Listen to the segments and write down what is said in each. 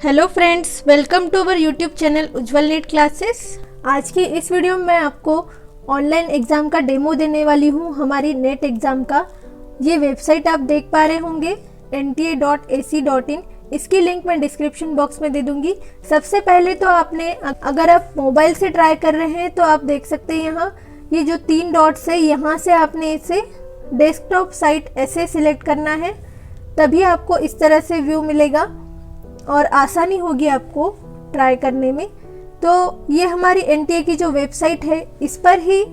Hello friends, welcome to our YouTube channel Ujjwal NEET classes. आज की इस वीडियो में मैं आपको ऑनलाइन एग्ज़ाम का डेमो देने वाली हूँ, हमारी नेट एग्ज़ाम का। ये वेबसाइट आप देख पा रहे होंगे nta.ac.in। इसकी लिंक मैं डिस्क्रिप्शन बॉक्स में दे दूंगी। सबसे पहले तो आपने, अगर आप मोबाइल से ट्राई कर रहे हैं तो आप देख सकते हैं यहाँ ये जो 3 डॉट्स है, यहाँ से आपने इसे डेस्कटॉप साइट ऐसे सिलेक्ट करना है, तभी आपको इस तरह से व्यू मिलेगा और आसानी होगी आपको ट्राई करने में। तो ये हमारी एनटीए की जो वेबसाइट है, इस पर ही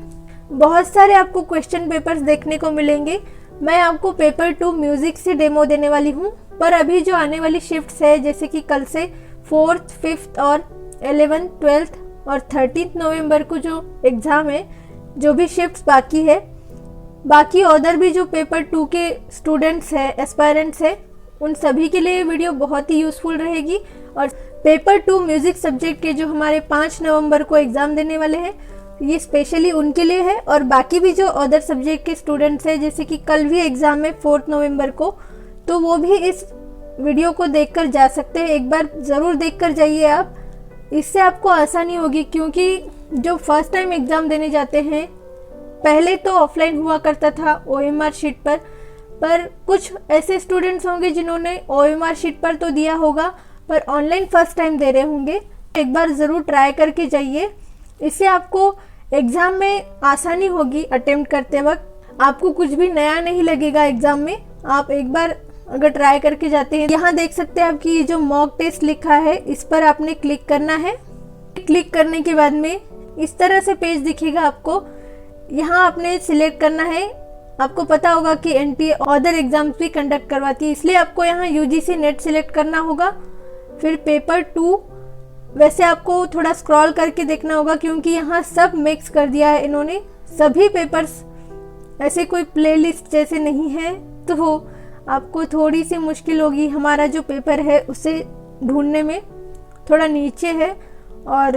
बहुत सारे आपको क्वेश्चन पेपर्स देखने को मिलेंगे। मैं आपको पेपर 2 म्यूजिक से डेमो देने वाली हूँ, पर अभी जो आने वाली शिफ्ट्स है, जैसे कि कल से 4th, 5th और 11th, 12th और 13 नवंबर को जो एग्ज़ाम है, जो भी शिफ्ट्स बाकी है, बाकी अदर भी जो पेपर 2 के स्टूडेंट्स हैं, एस्पायरेंट्स हैं, उन सभी के लिए वीडियो बहुत ही यूज़फुल रहेगी। और पेपर 2 म्यूज़िक सब्जेक्ट के जो हमारे 5 नवंबर को एग्ज़ाम देने वाले हैं, ये स्पेशली उनके लिए है। और बाकी भी जो अदर सब्जेक्ट के स्टूडेंट्स हैं, जैसे कि कल भी एग्ज़ाम है 4 नवंबर को, तो वो भी इस वीडियो को देखकर जा सकते हैं। एक बार ज़रूर देखकर जाइए आप, इससे आपको आसानी होगी। क्योंकि जो फर्स्ट टाइम एग्ज़ाम देने जाते हैं, पहले तो ऑफलाइन हुआ करता था OMR शीट पर कुछ ऐसे स्टूडेंट्स होंगे जिन्होंने OMR शीट पर तो दिया होगा, पर ऑनलाइन फर्स्ट टाइम दे रहे होंगे। एक बार ज़रूर ट्राई करके जाइए, इससे आपको एग्ज़ाम में आसानी होगी। अटेम्प्ट करते वक्त आपको कुछ भी नया नहीं लगेगा एग्ज़ाम में। आप एक बार अगर ट्राई करके जाते हैं, यहाँ देख सकते हैं आपकी ये जो मॉक टेस्ट लिखा है, इस पर आपने क्लिक करना है। क्लिक करने के बाद में इस तरह से पेज दिखेगा आपको। यहाँ आपने सिलेक्ट करना है। आपको पता होगा कि एनटीए अदर एग्जाम्स भी कंडक्ट करवाती है, इसलिए आपको यहाँ UGC नेट सिलेक्ट करना होगा। फिर पेपर 2, वैसे आपको थोड़ा स्क्रॉल करके देखना होगा, क्योंकि यहाँ सब मिक्स कर दिया है इन्होंने। सभी पेपर्स ऐसे कोई प्लेलिस्ट जैसे नहीं है, तो आपको थोड़ी सी मुश्किल होगी। हमारा जो पेपर है उसे ढूंढने में थोड़ा नीचे है। और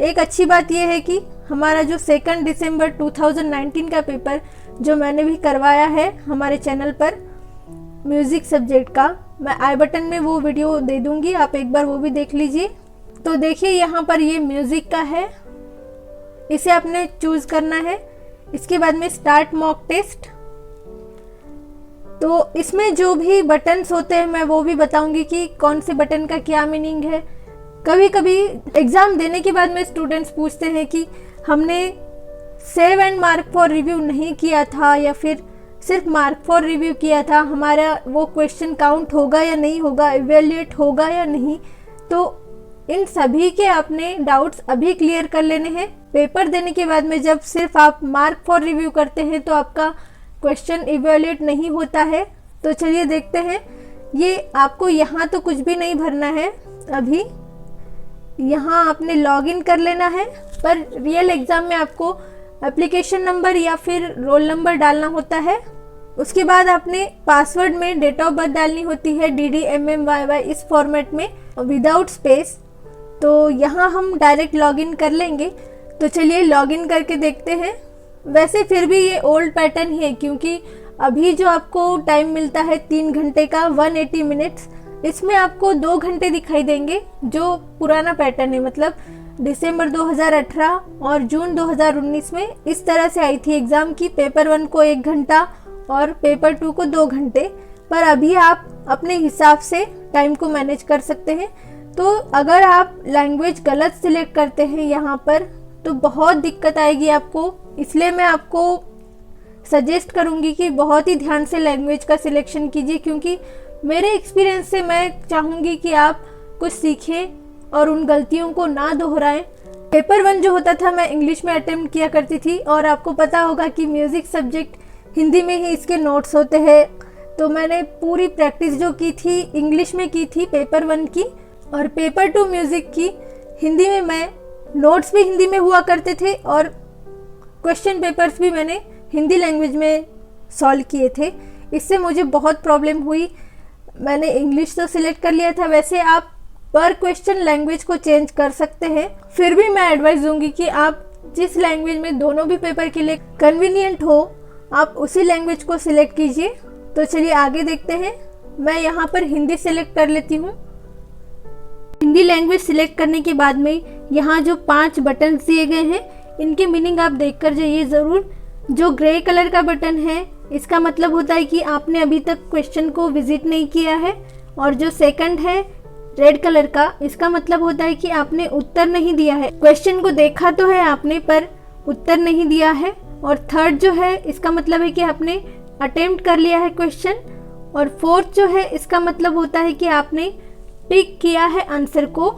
एक अच्छी बात यह है कि हमारा जो 2 दिसंबर 2019 का पेपर जो मैंने भी करवाया है हमारे चैनल पर म्यूज़िक सब्जेक्ट का, मैं आई बटन में वो वीडियो दे दूंगी, आप एक बार वो भी देख लीजिए। तो देखिए यहाँ पर ये म्यूज़िक का है, इसे आपने चूज़ करना है। इसके बाद में स्टार्ट मॉक टेस्ट। तो इसमें जो भी बटन्स होते हैं मैं वो भी बताऊंगी कि कौन से बटन का क्या मीनिंग है। कभी कभी एग्ज़ाम देने के बाद में स्टूडेंट्स पूछते हैं कि हमने save and mark for review नहीं किया था, या फिर सिर्फ मार्क फॉर रिव्यू किया था, हमारा वो क्वेश्चन काउंट होगा या नहीं होगा, इवेल्युएट होगा या नहीं। तो इन सभी के आपने डाउट्स अभी क्लियर कर लेने हैं। पेपर देने के बाद में जब सिर्फ आप मार्क फॉर रिव्यू करते हैं तो आपका क्वेश्चन इवेल्युएट नहीं होता है। तो चलिए देखते हैं। ये आपको यहाँ तो कुछ भी नहीं भरना है अभी, यहाँ आपने लॉगिन कर लेना है। पर रियल एग्ज़ाम में आपको एप्लीकेशन नंबर या फिर रोल नंबर डालना होता है। उसके बाद आपने पासवर्ड में डेट ऑफ बर्थ डालनी होती है, DDMMYY इस फॉर्मेट में, विदाउट स्पेस। तो यहाँ हम डायरेक्ट लॉगिन कर लेंगे। तो चलिए लॉगिन करके देखते हैं। वैसे फिर भी ये ओल्ड पैटर्न ही है, क्योंकि अभी जो आपको टाइम मिलता है 3 घंटे का, 180 मिनट्स, इसमें आपको 2 घंटे दिखाई देंगे, जो पुराना पैटर्न है। मतलब दिसंबर 2018 और जून 2019 में इस तरह से आई थी एग्ज़ाम की, पेपर 1 को 1 घंटा और पेपर 2 को 2 घंटे। पर अभी आप अपने हिसाब से टाइम को मैनेज कर सकते हैं। तो अगर आप लैंग्वेज गलत सिलेक्ट करते हैं यहाँ पर, तो बहुत दिक्कत आएगी आपको। इसलिए मैं आपको सजेस्ट करूँगी कि बहुत ही ध्यान से लैंग्वेज का सिलेक्शन कीजिए, क्योंकि मेरे एक्सपीरियंस से मैं चाहूँगी कि आप कुछ सीखें और उन गलतियों को ना दोहराएं। पेपर 1 जो होता था, मैं इंग्लिश में अटेम्प्ट किया करती थी, और आपको पता होगा कि म्यूज़िक सब्जेक्ट हिंदी में ही इसके नोट्स होते हैं। तो मैंने पूरी प्रैक्टिस जो की थी इंग्लिश में की थी पेपर 1 की, और पेपर 2 म्यूज़िक की हिंदी में, मैं नोट्स भी हिंदी में हुआ करते थे और क्वेश्चन पेपर्स भी मैंने हिंदी लैंग्वेज में सॉल्व किए थे। इससे मुझे बहुत प्रॉब्लम हुई। मैंने इंग्लिश तो सिलेक्ट कर लिया था। वैसे आप पर क्वेश्चन लैंग्वेज को चेंज कर सकते हैं, फिर भी मैं एडवाइस दूंगी कि आप जिस लैंग्वेज में दोनों भी पेपर के लिए कन्वीनियंट हो, आप उसी लैंग्वेज को सिलेक्ट कीजिए। तो चलिए आगे देखते हैं। मैं यहाँ पर हिंदी सिलेक्ट कर लेती हूँ। हिंदी लैंग्वेज सिलेक्ट करने के बाद में यहाँ जो 5 बटन दिए गए हैं इनके मीनिंग आप देख कर जाइए ज़रूर। जो ग्रे कलर का बटन है इसका मतलब होता है कि आपने अभी तक क्वेश्चन को विजिट नहीं किया है, और जो सेकंड है रेड कलर का, इसका मतलब होता है कि आपने उत्तर नहीं दिया है। क्वेश्चन को देखा तो है आपने पर उत्तर नहीं दिया है। और थर्ड जो है इसका मतलब है कि आपने अटेम्प्ट कर लिया है क्वेश्चन। और फोर्थ जो है इसका मतलब होता है कि आपने टिक किया है आंसर को,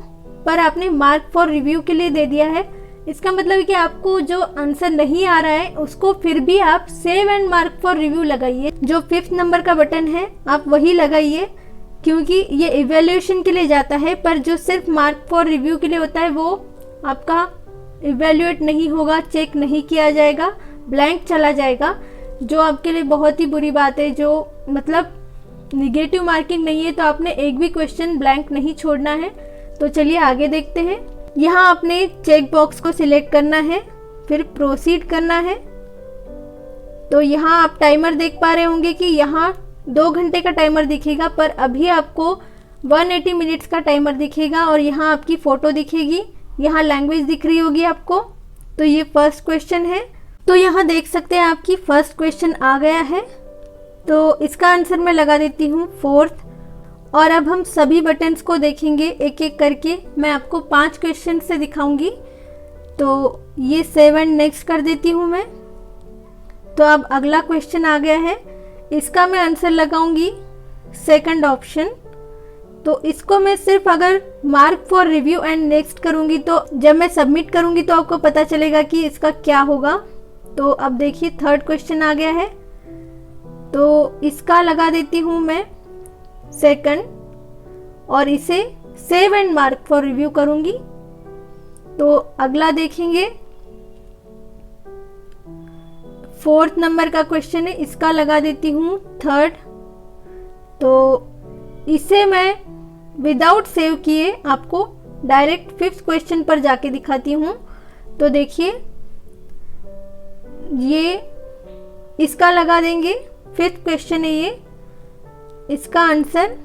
पर आपने मार्क फॉर रिव्यू के लिए दे दिया है। इसका मतलब है कि आपको जो आंसर नहीं आ रहा है उसको फिर भी आप save and mark for review लगाइए। जो 5th नंबर का बटन है आप वही लगाइए, क्योंकि ये इवैल्यूएशन के लिए जाता है, पर जो सिर्फ मार्क फॉर रिव्यू के लिए होता है वो आपका इवैल्यूएट नहीं होगा, चेक नहीं किया जाएगा, ब्लैंक चला जाएगा, जो आपके लिए बहुत ही बुरी बात है। जो मतलब निगेटिव मार्किंग नहीं है, तो आपने एक भी क्वेश्चन ब्लैंक नहीं छोड़ना है। तो चलिए आगे देखते हैं। यहाँ आपने चेक बॉक्स को सिलेक्ट करना है, फिर प्रोसीड करना है। तो यहाँ आप टाइमर देख पा रहे होंगे कि यहाँ 2 घंटे का टाइमर दिखेगा, पर अभी आपको 180 मिनट्स का टाइमर दिखेगा। और यहाँ आपकी फ़ोटो दिखेगी, यहाँ लैंग्वेज दिख रही होगी आपको। तो ये फर्स्ट क्वेश्चन है। तो यहाँ देख सकते हैं आपकी फर्स्ट क्वेश्चन आ गया है। तो इसका आंसर मैं लगा देती हूँ 4th। और अब हम सभी बटन्स को देखेंगे एक एक करके। मैं आपको 5 क्वेश्चन से दिखाऊंगी। तो ये 7 नेक्स्ट कर देती हूँ मैं। तो अब अगला क्वेश्चन आ गया है, इसका मैं आंसर लगाऊंगी सेकंड ऑप्शन। तो इसको मैं सिर्फ अगर mark for review and next करूंगी, तो जब मैं सबमिट करूंगी तो आपको पता चलेगा कि इसका क्या होगा। तो अब देखिए थर्ड क्वेश्चन आ गया है, तो इसका लगा देती हूँ मैं सेकंड, और इसे save and mark for review करूंगी। तो अगला देखेंगे 4th नंबर का क्वेश्चन है, इसका लगा देती हूँ थर्ड। तो इसे मैं विदाउट सेव किए आपको डायरेक्ट 5th क्वेश्चन पर जाके दिखाती हूँ। तो देखिए ये इसका लगा देंगे 5th क्वेश्चन है ये, इसका आंसर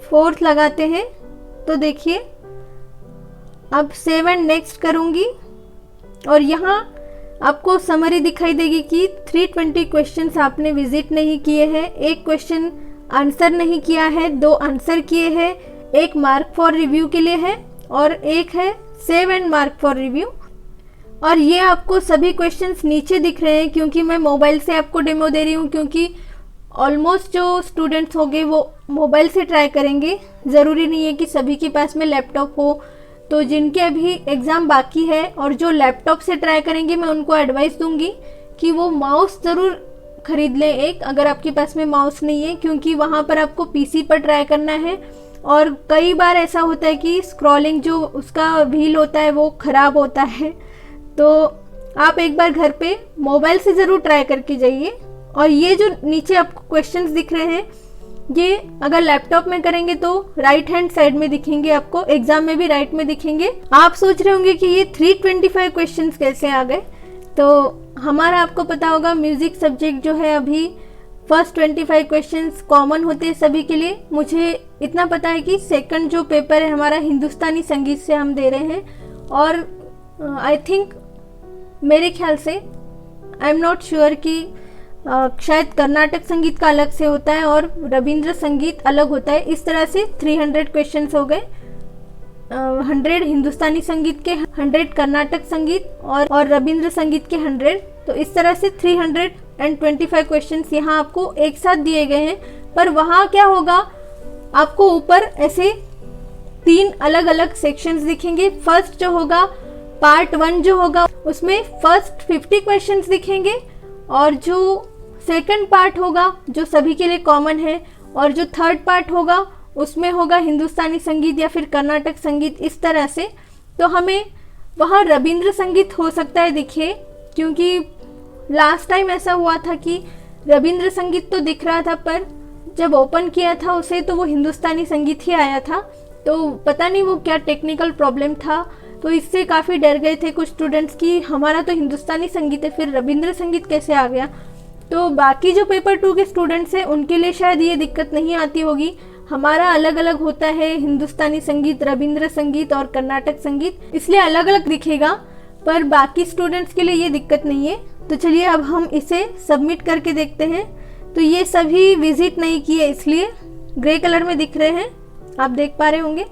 4th लगाते हैं। तो देखिए अब 7 नेक्स्ट करूंगी, और यहाँ आपको समरी दिखाई देगी कि 320 क्वेश्चंस आपने विजिट नहीं किए हैं, 1 क्वेश्चन आंसर नहीं किया है, 2 आंसर किए हैं, 1 मार्क फॉर रिव्यू के लिए है, और 1 है save and mark for review. और ये आपको सभी क्वेश्चंस नीचे दिख रहे हैं, क्योंकि मैं मोबाइल से आपको डेमो दे रही हूँ, क्योंकि ऑलमोस्ट जो स्टूडेंट्स होंगे वो मोबाइल से ट्राई करेंगे। ज़रूरी नहीं है कि सभी के पास में लैपटॉप हो। तो जिनके अभी एग्ज़ाम बाकी है और जो लैपटॉप से ट्राई करेंगे, मैं उनको एडवाइस दूंगी कि वो माउस ज़रूर खरीद लें एक, अगर आपके पास में माउस नहीं है, क्योंकि वहाँ पर आपको पीसी पर ट्राई करना है। और कई बार ऐसा होता है कि स्क्रॉलिंग जो उसका व्हील होता है वो ख़राब होता है। तो आप एक बार घर पे मोबाइल से ज़रूर ट्राई करके जाइए। और ये जो नीचे आपको क्वेश्चंस दिख रहे हैं, ये अगर लैपटॉप में करेंगे तो राइट हैंड साइड में दिखेंगे, आपको एग्जाम में भी राइट में दिखेंगे। आप सोच रहे होंगे कि ये 325 क्वेश्चंस कैसे आ गए। तो हमारा आपको पता होगा म्यूजिक सब्जेक्ट जो है अभी फर्स्ट 25 क्वेश्चंस कॉमन होते हैं सभी के लिए। मुझे इतना पता है कि सेकंड जो पेपर है हमारा हिंदुस्तानी संगीत से हम दे रहे हैं, और आई थिंक मेरे ख्याल से आई एम नॉट श्योर कि शायद कर्नाटक संगीत का अलग से होता है और रविंद्र संगीत अलग होता है। इस तरह से 300 क्वेश्चंस हो गए, 100 हिंदुस्तानी संगीत के, 100 कर्नाटक संगीत और रविंद्र संगीत के 100। तो इस तरह से 325 क्वेश्चंस यहाँ आपको एक साथ दिए गए हैं। पर वहाँ क्या होगा, आपको ऊपर ऐसे 3 अलग अलग सेक्शंस दिखेंगे। फर्स्ट जो होगा पार्ट 1 जो होगा उसमें फर्स्ट 50 क्वेश्चंस दिखेंगे, और जो सेकंड पार्ट होगा जो सभी के लिए कॉमन है, और जो थर्ड पार्ट होगा उसमें होगा हिंदुस्तानी संगीत या फिर कर्नाटक संगीत, इस तरह से। तो हमें वहाँ रविंद्र संगीत हो सकता है दिखे, क्योंकि लास्ट टाइम ऐसा हुआ था कि रविंद्र संगीत तो दिख रहा था, पर जब ओपन किया था उसे तो वो हिंदुस्तानी संगीत ही आया था। तो पता नहीं वो क्या टेक्निकल प्रॉब्लम था, तो इससे काफ़ी डर गए थे कुछ स्टूडेंट्स कि हमारा तो हिंदुस्तानी संगीत है, फिर रविंद्र संगीत कैसे आ गया। तो बाकी जो पेपर 2 के स्टूडेंट्स हैं उनके लिए शायद ये दिक्कत नहीं आती होगी। हमारा अलग अलग होता है, हिंदुस्तानी संगीत, रविंद्र संगीत और कर्नाटक संगीत, इसलिए अलग अलग दिखेगा, पर बाकी स्टूडेंट्स के लिए ये दिक्कत नहीं है। तो चलिए अब हम इसे सबमिट करके देखते हैं। तो ये सभी विजिट नहीं किए इसलिए ग्रे कलर में दिख रहे हैं, आप देख पा रहे होंगे।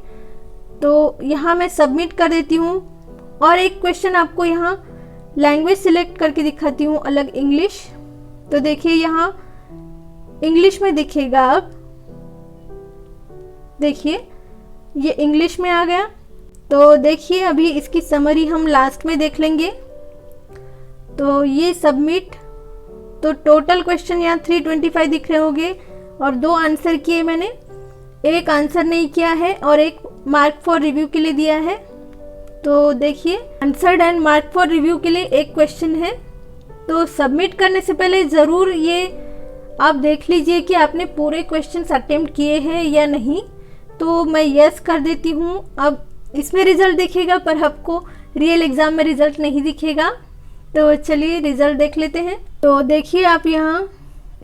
तो यहाँ मैं सबमिट कर देती हूँ और एक क्वेश्चन आपको यहाँ लैंग्वेज सिलेक्ट करके दिखाती हूँ, अलग इंग्लिश। तो देखिए यहाँ इंग्लिश में दिखेगा, अब देखिए ये इंग्लिश में आ गया। तो देखिए अभी इसकी समरी हम लास्ट में देख लेंगे। तो ये सबमिट, तो टोटल क्वेश्चन यहाँ 325 दिख रहे होंगे और 2 आंसर किए मैंने, एक आंसर नहीं किया है और एक मार्क फॉर रिव्यू के लिए दिया है। तो देखिए answered and mark for review के लिए एक क्वेश्चन है। तो सबमिट करने से पहले ज़रूर ये आप देख लीजिए कि आपने पूरे क्वेश्चंस अटेम्प्ट किए हैं या नहीं। तो मैं यस कर देती हूँ। अब इसमें रिजल्ट दिखेगा पर आपको रियल एग्ज़ाम में रिजल्ट नहीं दिखेगा। तो चलिए रिजल्ट देख लेते हैं। तो देखिए आप यहाँ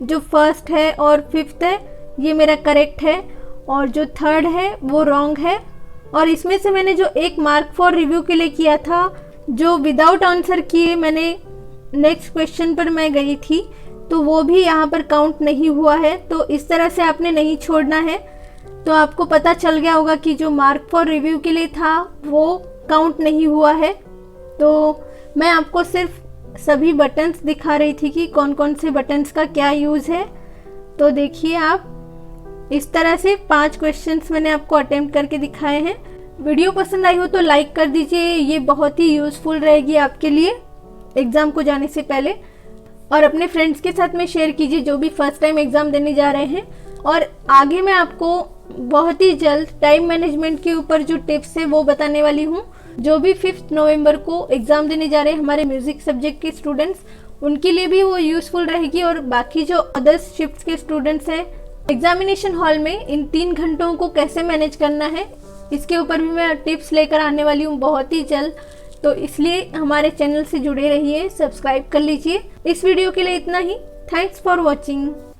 जो फर्स्ट है और फिफ्थ है ये मेरा करेक्ट है और जो थर्ड है वो रॉन्ग है। और इसमें से मैंने जो एक मार्क फॉर रिव्यू के लिए किया था, जो विदाउट आंसर किए मैंने नेक्स्ट क्वेश्चन पर मैं गई थी, तो वो भी यहाँ पर काउंट नहीं हुआ है। तो इस तरह से आपने नहीं छोड़ना है। तो आपको पता चल गया होगा कि जो मार्क फॉर रिव्यू के लिए था वो काउंट नहीं हुआ है। तो मैं आपको सिर्फ सभी बटन्स दिखा रही थी कि कौन कौन से बटन्स का क्या यूज़ है। तो देखिए आप इस तरह से 5 क्वेश्चंस मैंने आपको अटेम्प्ट करके दिखाए हैं। वीडियो पसंद आई हो तो लाइक कर दीजिए, ये बहुत ही यूज़फुल रहेगी आपके लिए एग्ज़ाम को जाने से पहले। और अपने फ्रेंड्स के साथ में शेयर कीजिए जो भी फर्स्ट टाइम एग्ज़ाम देने जा रहे हैं। और आगे मैं आपको बहुत ही जल्द टाइम मैनेजमेंट के ऊपर जो टिप्स है वो बताने वाली हूँ। जो भी 5 नवंबर को एग्ज़ाम देने जा रहे हैं हमारे म्यूज़िक सब्जेक्ट के स्टूडेंट्स, उनके लिए भी वो यूज़फुल रहेगी। और बाकी जो अदर्स शिफ्ट्स के स्टूडेंट्स हैं, एग्जामिनेशन हॉल में इन 3 घंटों को कैसे मैनेज करना है इसके ऊपर भी मैं टिप्स लेकर आने वाली हूँ बहुत ही जल्द। तो इसलिए हमारे चैनल से जुड़े रहिए, सब्सक्राइब कर लीजिए। इस वीडियो के लिए इतना ही। Thanks for watching.